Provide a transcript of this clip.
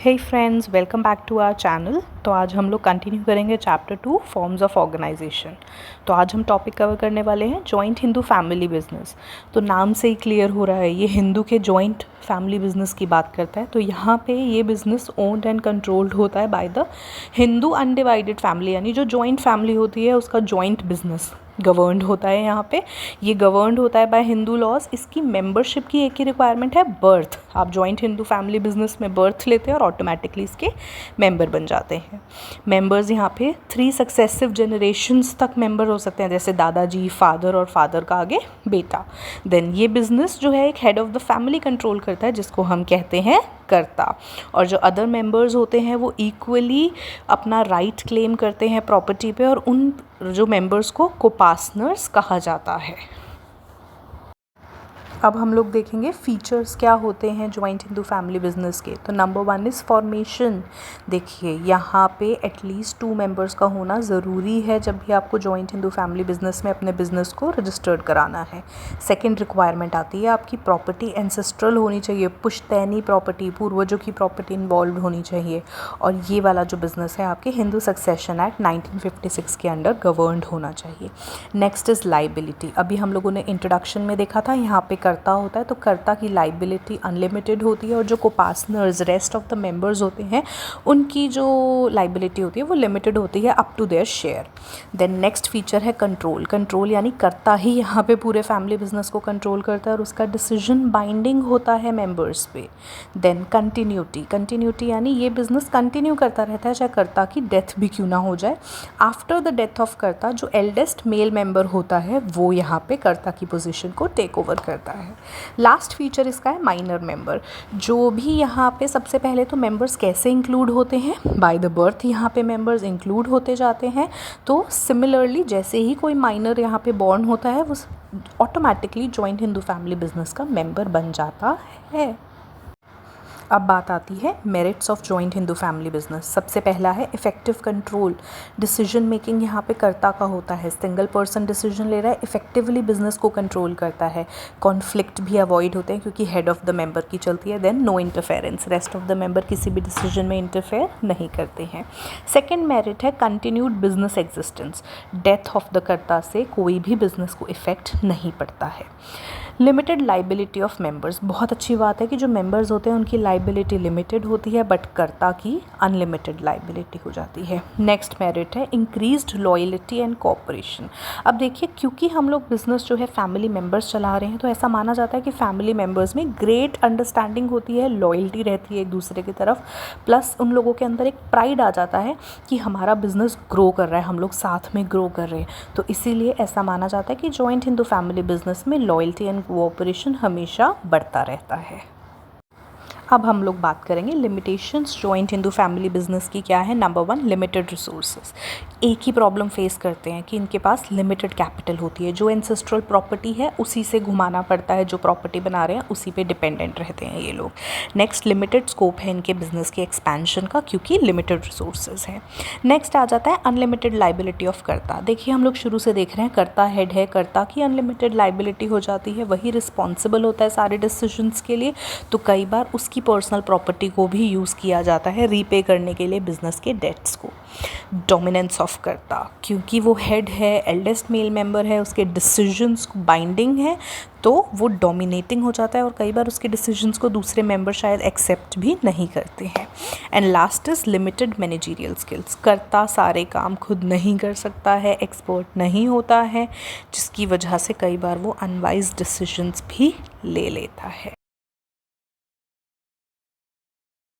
Hey friends, welcome back to our channel. तो आज हम लोग कंटिन्यू करेंगे चैप्टर 2 फॉर्म्स ऑफ ऑर्गेनाइजेशन। तो आज हम टॉपिक कवर करने वाले हैं जॉइंट हिंदू फैमिली बिजनेस। तो नाम से ही क्लियर हो रहा है ये हिंदू के जॉइंट फैमिली बिजनेस की बात करता है। तो यहाँ पे ये बिजनेस ओन्ड एंड कंट्रोल्ड होता है by the Hindu undivided family, यानी जो जॉइंट फैमिली होती है उसका जॉइंट बिजनेस गवर्नड होता है। यहाँ पे ये गवर्नड होता है बाय हिंदू लॉज। इसकी मेंबरशिप की एक ही रिक्वायरमेंट है, बर्थ। आप जॉइंट हिंदू फैमिली बिजनेस में बर्थ लेते हैं और ऑटोमेटिकली इसके मेंबर बन जाते हैं। मेंबर्स यहाँ पे 3 सक्सेसिव जनरेशन्स तक मेंबर हो सकते हैं, जैसे दादाजी, फादर और फादर का आगे बेटा। देन ये बिजनेस जो है एक head of the family control करता है, जिसको हम कहते हैं कर्ता। और जो अदर मेंबर्स होते हैं वो इक्वली अपना राइट क्लेम करते हैं प्रॉपर्टी पे, और उन जो मेंबर्स को कोपार्टनर्स कहा जाता है। अब हम लोग देखेंगे फीचर्स क्या होते हैं जॉइंट हिंदू फैमिली बिजनेस के। तो नंबर 1 इज़ फॉर्मेशन। देखिए यहाँ पे एटलीस्ट 2 मेंबर्स का होना ज़रूरी है जब भी आपको जॉइंट हिंदू फैमिली बिजनेस में अपने बिजनेस को रजिस्टर्ड कराना है। सेकंड रिक्वायरमेंट आती है आपकी प्रॉपर्टी एंसेस्ट्रल होनी चाहिए, पुश्तैनी प्रॉपर्टी, पूर्वजों की प्रॉपर्टी इन्वॉल्व होनी चाहिए। और ये वाला जो बिज़नेस है आपके हिंदू सक्सेशन एक्ट 1956 के अंडर गवर्नड होना चाहिए। Next is liability. अभी हम लोगों ने इंट्रोडक्शन में देखा था, यहाँ पे कर्ता होता है तो कर्ता की लाइबिलिटी अनलिमिटेड होती है, और जो कोपार्टनर्स रेस्ट ऑफ द मेंबर्स होते हैं उनकी जो लाइबिलिटी होती है वो लिमिटेड होती है up to their share. Then next feature है कंट्रोल। कंट्रोल यानी कर्ता ही यहाँ पे पूरे फैमिली बिजनेस को कंट्रोल करता है और उसका डिसीजन बाइंडिंग होता है मेंबर्स पे। Then continuity. कंटिन्यूटी यानी ये बिजनेस कंटिन्यू करता रहता है चाहे कर्ता की डेथ भी क्यों ना हो जाए। आफ्टर द डेथ ऑफ कर्ता जो एल्डेस्ट मेल मेंबर होता है वो यहाँ पे कर्ता की पोजीशन को टेक ओवर करता है। लास्ट फीचर इसका है माइनर मेंबर। जो भी यहाँ पे सबसे पहले तो मेंबर्स कैसे इंक्लूड होते हैं, बाय द बर्थ यहाँ पे मेंबर्स इंक्लूड होते जाते हैं। तो सिमिलरली जैसे ही कोई माइनर यहाँ पे बॉर्न होता है वो automatically joint Hindu family business का मेंबर बन जाता है। अब बात आती है merits of joint Hindu family business. सबसे पहला है इफेक्टिव कंट्रोल। डिसीजन मेकिंग यहाँ पे कर्ता का होता है, सिंगल पर्सन डिसीजन ले रहा है, इफेक्टिवली बिजनेस को कंट्रोल करता है। कॉन्फ्लिक्ट भी अवॉइड होते हैं क्योंकि हेड ऑफ द मेंबर की चलती है। Then no interference, rest of the member किसी भी डिसीजन में इंटरफेयर नहीं करते हैं। सेकेंड मेरिट है continued business existence. Death of the karta से कोई भी बिजनेस को इफेक्ट नहीं पड़ता है। Limited liability of members. बहुत अच्छी बात है कि जो मेंबर्स होते हैं उनकी लाइबिलिटी लिमिटेड होती है, बट कर्ता की अनलिमिटेड लाइबिलिटी हो जाती है। नेक्स्ट मेरिट है इंक्रीज्ड लॉयल्टी एंड कोऑपरेशन। अब देखिए क्योंकि हम लोग बिजनेस जो है फैमिली मेंबर्स चला रहे हैं तो ऐसा माना जाता है कि फैमिली मेंबर्स में ग्रेट अंडरस्टैंडिंग होती है, लॉयल्टी रहती है एक दूसरे की तरफ, प्लस उन लोगों के अंदर एक प्राइड आ जाता है कि हमारा बिजनेस ग्रो कर रहा है, हम लोग साथ में ग्रो कर रहे हैं। तो इसीलिए ऐसा माना जाता है कि जॉइंट हिंदू फैमिली बिजनेस में लॉयल्टी एंड कोऑपरेशन हमेशा बढ़ता रहता है। अब हम लोग बात करेंगे limitations joint Hindu family business की क्या है। Number 1 limited resources. एक ही प्रॉब्लम फेस करते हैं कि इनके पास लिमिटेड कैपिटल होती है। जो एंसेस्ट्रल प्रॉपर्टी है उसी से घुमाना पड़ता है, जो प्रॉपर्टी बना रहे हैं उसी पे डिपेंडेंट रहते हैं ये लोग। नेक्स्ट लिमिटेड स्कोप है इनके बिजनेस के एक्सपेंशन का क्योंकि लिमिटेड रिसोर्सेज है। नेक्स्ट आ जाता है अनलिमिटेड लाइबिलिटी ऑफ कर्ता। देखिए हम लोग शुरू से देख रहे हैं कर्ता हेड है, कर्ता की अनलिमिटेड लाइबिलिटी हो जाती है, वही रिस्पॉन्सिबल होता है सारे डिसीजंस के लिए। तो कई बार उसकी पर्सनल प्रॉपर्टी को भी यूज़ किया जाता है रीपे करने के लिए बिजनेस के डेट्स को। डोमिनेंस ऑफ कर्ता, क्योंकि वो हेड है, एल्डेस्ट मेल मेंबर है, उसके डिसीजंस बाइंडिंग है तो वो डोमिनेटिंग हो जाता है और कई बार उसके डिसीजंस को दूसरे मेंबर शायद एक्सेप्ट भी नहीं करते हैं। And last is limited managerial skills. कर्ता सारे काम खुद नहीं कर सकता है, एक्सपर्ट नहीं होता है, जिसकी वजह से कई बार वो अनवाइज डिसीजंस भी ले लेता है।